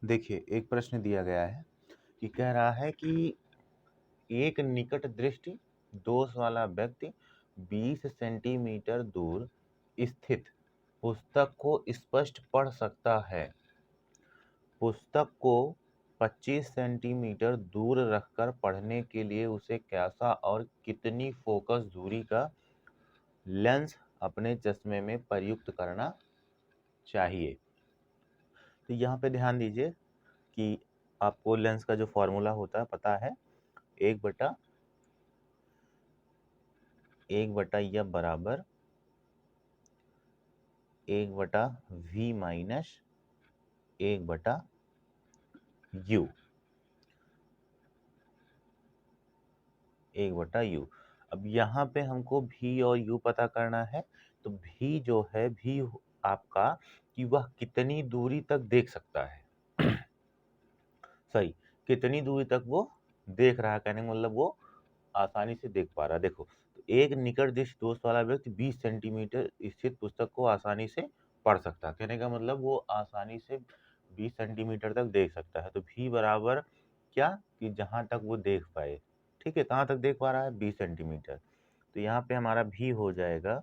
देखिए, एक प्रश्न दिया गया है कि कह रहा है कि एक निकट दृष्टि दोष वाला व्यक्ति 20 सेंटीमीटर दूर स्थित पुस्तक को स्पष्ट पढ़ सकता है। पुस्तक को 25 सेंटीमीटर दूर रखकर पढ़ने के लिए उसे कैसा और कितनी फोकस दूरी का लेंस अपने चश्मे में प्रयुक्त करना चाहिए। तो यहाँ पे ध्यान दीजिए कि आपको लेंस का जो फॉर्मूला होता है पता है, एक बटा यह बराबर 1/v माइनस 1/u 1/u। अब यहाँ पे हमको v और u पता करना है। तो v जो है, v आपका कि वह कितनी दूरी तक देख सकता है। सही, कितनी दूरी तक वो देख रहा है, कहने का मतलब वो आसानी से देख पा रहा है। देखो, तो एक निकट दृष्टि दोष वाला व्यक्ति 20 सेंटीमीटर स्थित पुस्तक को आसानी से पढ़ सकता है। कहने का मतलब वो आसानी से 20 सेंटीमीटर तक देख सकता है। तो v बराबर क्या कि जहां तक वो देख पाए। ठीक है, कहाँ तक देख पा रहा है? 20 सेंटीमीटर। तो यहाँ पे हमारा v हो जाएगा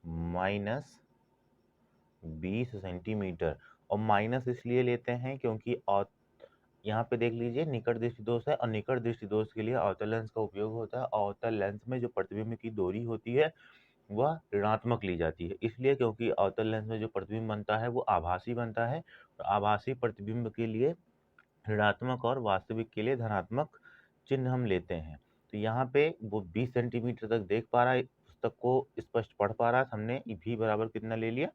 -20 सेंटीमीटर। और माइनस इसलिए लेते हैं क्योंकि यहाँ पे देख लीजिए निकट दृष्टि दोष है, और निकट दृष्टि दोष के लिए अवतल लेंस का उपयोग होता है। अवतल लेंस में जो प्रतिबिंब की दूरी होती है वह ऋणात्मक ली जाती है, इसलिए क्योंकि अवतल लेंस में जो प्रतिबिंब बनता है वो आभासी बनता है। और आभासी प्रतिबिंब के लिए ऋणात्मक और वास्तविक के लिए धनात्मक चिन्ह हम लेते हैं। तो यहाँ पे वो 20 सेंटीमीटर तक देख पा रहा है, पुस्तक को स्पष्ट पढ़ पा रहा है। हमने v बराबर कितना ले लिया?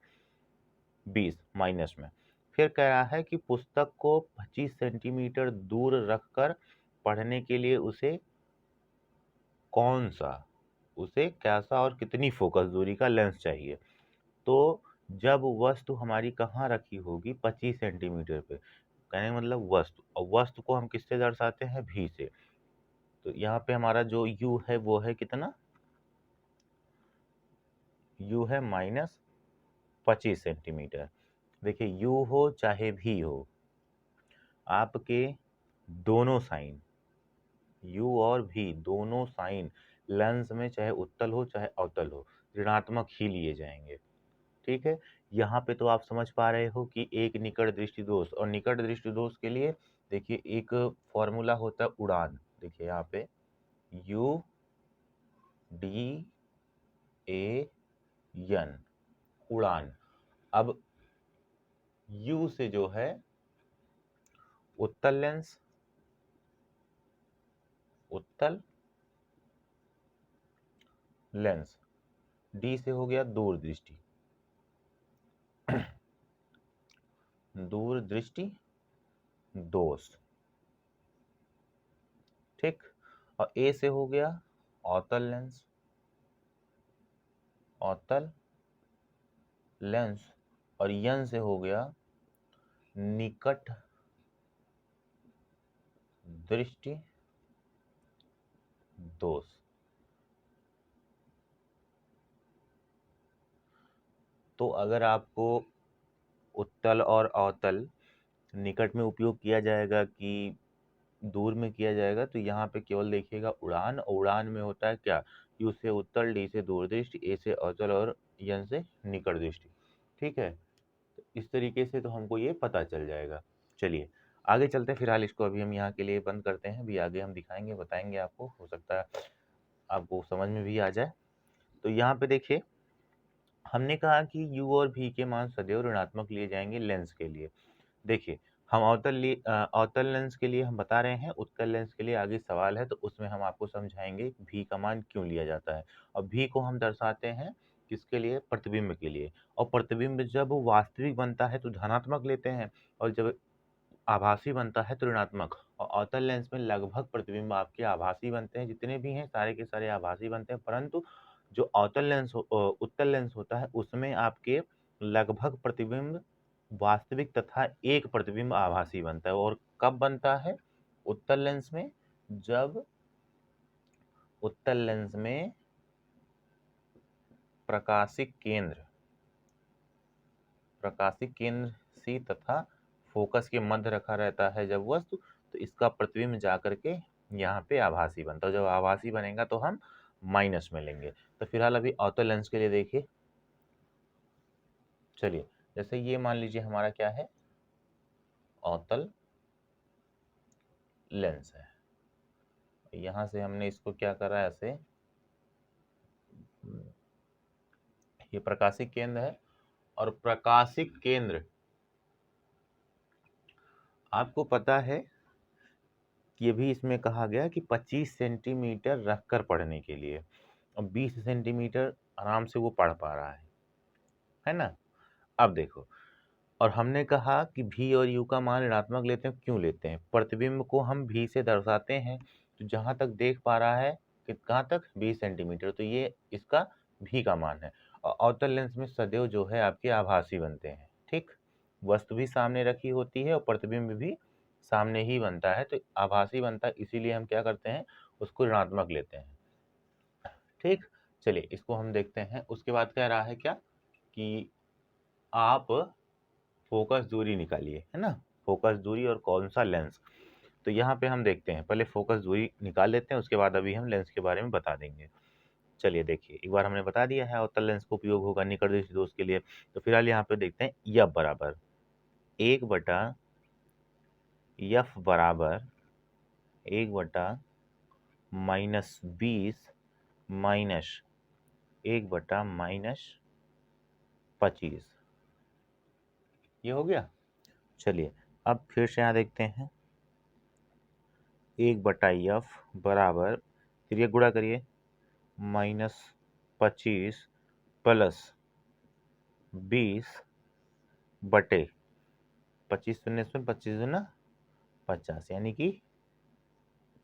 20 माइनस में। फिर कह रहा है कि पुस्तक को 25 सेंटीमीटर दूर रखकर पढ़ने के लिए उसे कैसा और कितनी फोकस दूरी का लेंस चाहिए। तो जब वस्तु हमारी कहाँ रखी होगी? 25 सेंटीमीटर पे। कहने का मतलब वस्तु, और वस्तु को हम किससे दर्शाते हैं? v से। तो यहाँ पे हमारा जो u है वो है कितना? u है -25 सेंटीमीटर। देखिए, u हो चाहे v हो, आपके दोनों साइन u और v दोनों साइन लेंस में चाहे उत्तल हो चाहे अवतल हो ऋणात्मक ही लिए जाएंगे। ठीक है, यहाँ पे तो आप समझ पा रहे हो कि एक निकट दृष्टि दोष, और निकट दृष्टि दोष के लिए देखिए एक फॉर्मूला होता है उड़ान। देखिए यहाँ पे U D A N, उड़ान। अब U से जो है उत्तल लेंस, उत्तल लेंस, D से हो गया दूर दृष्टि, दूर दृष्टि दोष। ठीक, और A से हो गया अवतल लेंस, अवतल लेंस, और N से हो गया निकट दृष्टि दोष। तो अगर आपको उत्तल और अवतल निकट में उपयोग किया जाएगा कि दूर में किया जाएगा, तो यहाँ पे केवल देखिएगा उड़ान, और उड़ान में होता है क्या? U से उत्तल, D से दूर दृष्टि, A से अवतल और N से निकट दृष्टि। ठीक है, तो इस तरीके से तो हमको ये पता चल जाएगा। चलिए आगे चलते हैं, फिलहाल इसको अभी हम यहाँ के लिए बंद करते हैं। अभी आगे हम दिखाएंगे, बताएंगे आपको, हो सकता है आपको समझ में भी आ जाए। तो यहाँ पे देखिए, हमने कहा कि u और v के मान सदैव ऋणात्मक लिए जाएंगे लेंस के लिए। देखिए, हम अवतल लेंस के लिए हम बता रहे हैं, उत्तल लेंस के लिए आगे सवाल है, तो उसमें हम आपको समझाएंगे v का मान क्यों लिया जाता है। और v को हम दर्शाते हैं किसके लिए? प्रतिबिंब के लिए। और प्रतिबिंब जब वास्तविक बनता है तो धनात्मक लेते हैं, और जब आभासी बनता है तो ऋणात्मक। और अवतल लेंस में लगभग प्रतिबिंब आपके आभासी बनते हैं, जितने भी हैं सारे के सारे आभासी बनते हैं, परंतु जो उत्तल लेंस होता है उसमें आपके लगभग प्रतिबिंब वास्तविक तथा एक प्रतिबिंब आभासी बनता है। और कब बनता है उत्तल लेंस में? जब उत्तल लेंस में प्रकाशिक केंद्र सी तथा फोकस के मध्य रखा रहता है जब वस्तु, तो इसका प्रतिबिंब जा करके यहाँ पे आभासी बनता है। जब आभासी बनेगा तो हम माइनस में लेंगे। तो फिलहाल अभी अवतल लेंस के लिए देखिए, चलिए जैसे ये मान लीजिए हमारा क्या है, अवतल लेंस है। यहाँ से हमने इसको क्या करा, ऐसे ये प्रकाशिक केंद्र है, और प्रकाशिक केंद्र आपको पता है कि ये भी इसमें कहा गया कि 25 सेंटीमीटर रखकर पढ़ने के लिए, और 20 सेंटीमीटर आराम से वो पढ़ पा रहा है ना। अब देखो, और हमने कहा कि भी और यू का मान ऋणात्मक लेते हैं, क्यों लेते हैं, प्रतिबिंब को हम भी से दर्शाते हैं, तो जहां तक देख पा रहा है कि कहाँ तक 20 सेंटीमीटर, तो ये इसका भी का मान है। और अवतल लेंस में सदैव जो है आपके आभासी बनते हैं, ठीक, वस्तु भी सामने रखी होती है और प्रतिबिंब भी सामने ही बनता है, तो आभासी बनता है, इसीलिए हम क्या करते हैं, उसको ऋणात्मक लेते हैं, ठीक। चलिए इसको हम देखते हैं। उसके बाद कह रहा है क्या कि आप फोकस दूरी निकालिए, है ना, फोकस दूरी और कौन सा लेंस। तो यहाँ पे हम देखते हैं, पहले फोकस दूरी निकाल लेते हैं, उसके बाद अभी हम लेंस के बारे में बता देंगे। चलिए देखिए, एक बार हमने बता दिया है अवतल लेंस का उपयोग होगा निकट दृष्टि दोष के लिए। तो फिलहाल यहाँ पे देखते हैं, यफ बराबर 1/-20 माइनस 1/-25, ये हो गया। चलिए अब फिर से यहाँ देखते हैं, 1/f बराबर, फिर ये गुणा करिए, -25 प्लस 20/25 शून्य शून्य 25×50, यानी कि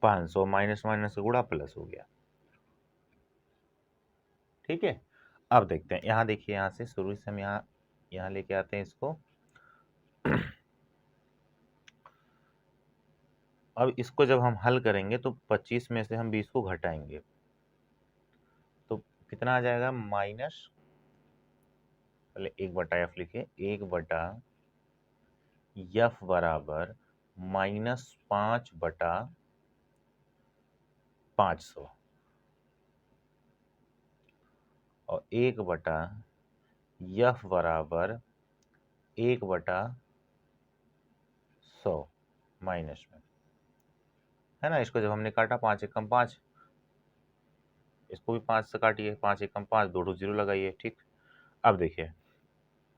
500, माइनस माइनस का गुणा प्लस हो गया, ठीक है। अब देखते हैं, यहाँ देखिए, यहाँ से शुरू से हम यहाँ लेके आते हैं इसको। अब इसको जब हम हल करेंगे तो 25 में से हम 20 को घटाएंगे, तो कितना आ जाएगा, माइनस, पहले 1/f लिखे, 1/f बराबर -5/500, और 1/f बराबर 1/100 माइनस में, है ना। इसको जब हमने काटा, 5 एकम 5, इसको भी 5 से काटिए, 5 एकम 5, 2 0 लगाइए, ठीक। अब देखिए,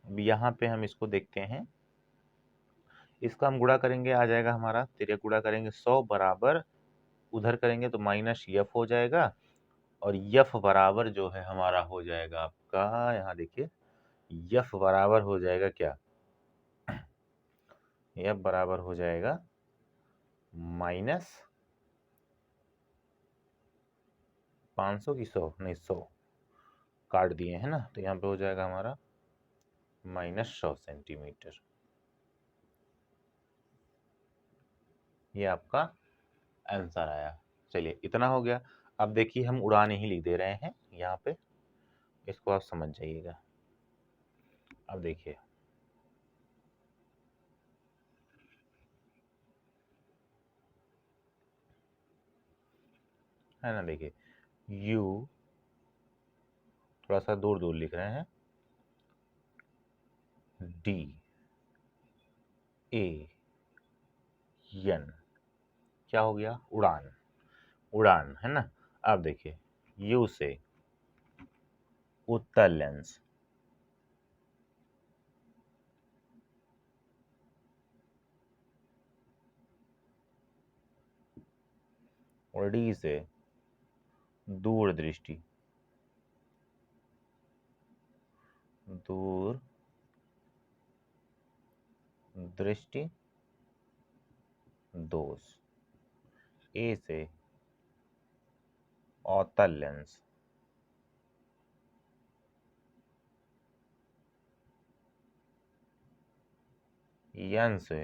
अब यहाँ पे हम इसको देखते हैं, इसका हम गुणा करेंगे, आ जाएगा हमारा, तेरे गुणा करेंगे 100 बराबर, उधर करेंगे तो माइनस यफ हो जाएगा, और यफ बराबर जो है हमारा हो जाएगा आपका, यहाँ देखिए, यफ बराबर हो जाएगा क्या, यफ बराबर हो जाएगा -500 की 100, नहीं 100 काट दिए, है ना, तो यहाँ पे हो जाएगा हमारा -100 सेंटीमीटर। ये आपका आंसर आया। चलिए इतना हो गया। अब देखिए, हम उड़ान ही लिख दे रहे हैं यहाँ पे, इसको आप समझ जाइएगा। अब देखिए, है ना, देखिए u, थोड़ा सा दूर दूर लिख रहे हैं, d a n, क्या हो गया, उड़ान, उड़ान, है ना। अब देखिए, u से उत्तल लेंस, और d से दूर दृष्टि, दूर दृष्टि दोष, a से अवतल लेंस, n से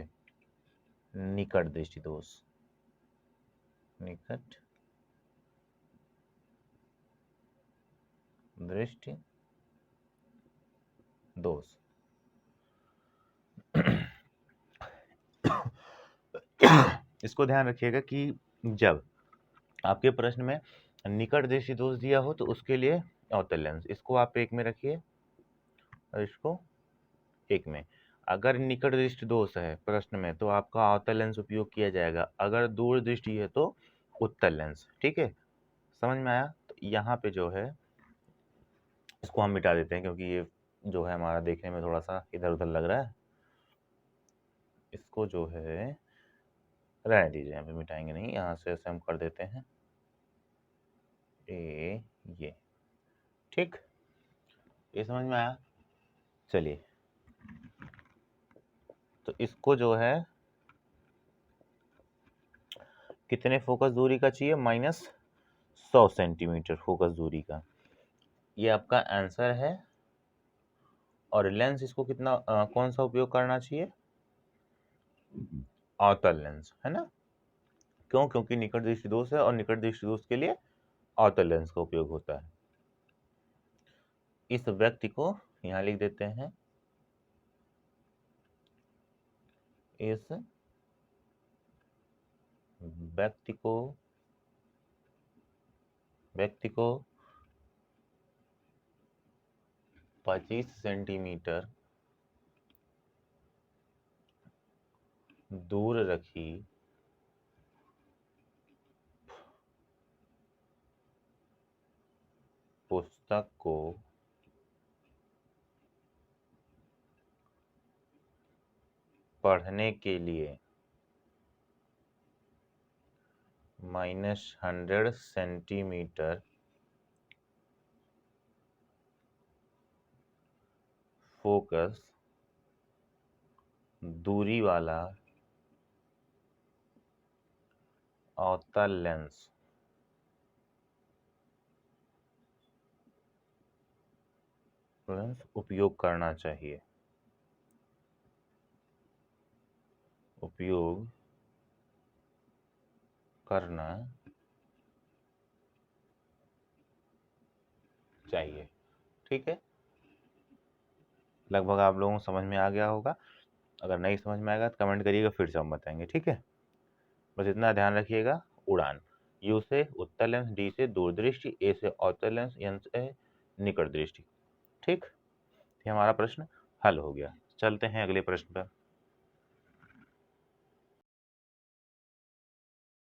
निकट दृष्टि दोष, निकट दृष्टि दोष। इसको ध्यान रखिएगा कि जब आपके प्रश्न में निकट दृष्टि दोष दिया हो तो उसके लिए अवतल लेंस, इसको आप एक में रखिए और इसको एक में। अगर निकट दृष्टि दोष है प्रश्न में तो आपका अवतल लेंस उपयोग किया जाएगा, अगर दूर दृष्टि है तो उत्तल लेंस। ठीक है, समझ में आया? तो यहाँ पे जो है इसको हम मिटा देते हैं क्योंकि ये जो है हमारा देखने में थोड़ा सा इधर उधर लग रहा है, इसको जो है रहने दीजिए, यहाँ पे मिटाएंगे नहीं, यहाँ से ऐसे हम कर देते हैं ये। ठीक, ये समझ में आया? चलिए, तो इसको जो है कितने फोकस दूरी का चाहिए? -100 सेंटीमीटर फोकस दूरी का, ये आपका आंसर है। और लेंस इसको कितना कौन सा उपयोग करना चाहिए? अवतल लेंस, है ना? क्यों? क्योंकि निकट दृष्टि दोष है और निकट दृष्टि दोष के लिए अवतल लेंस का उपयोग होता है। इस व्यक्ति को यहाँ लिख देते हैं, इस व्यक्ति को 25 सेंटीमीटर दूर रखी पुस्तक को पढ़ने के लिए -100 सेंटीमीटर फोकस दूरी वाला अवतल लेंस उपयोग करना चाहिए। उपयोग करना चाहिए। ठीक है, लगभग आप लोगों को समझ में आ गया होगा। अगर नहीं समझ में आएगा तो कमेंट करिएगा, फिर से हम बताएंगे। ठीक है, बस इतना ध्यान रखिएगा। उड़ान, यू से उत्तल लेंस, डी से दूरदृष्टि, ए से अवतल लेंस, एन से निकट दृष्टि। ठीक, ये हमारा प्रश्न हल हो गया। चलते हैं अगले प्रश्न पर।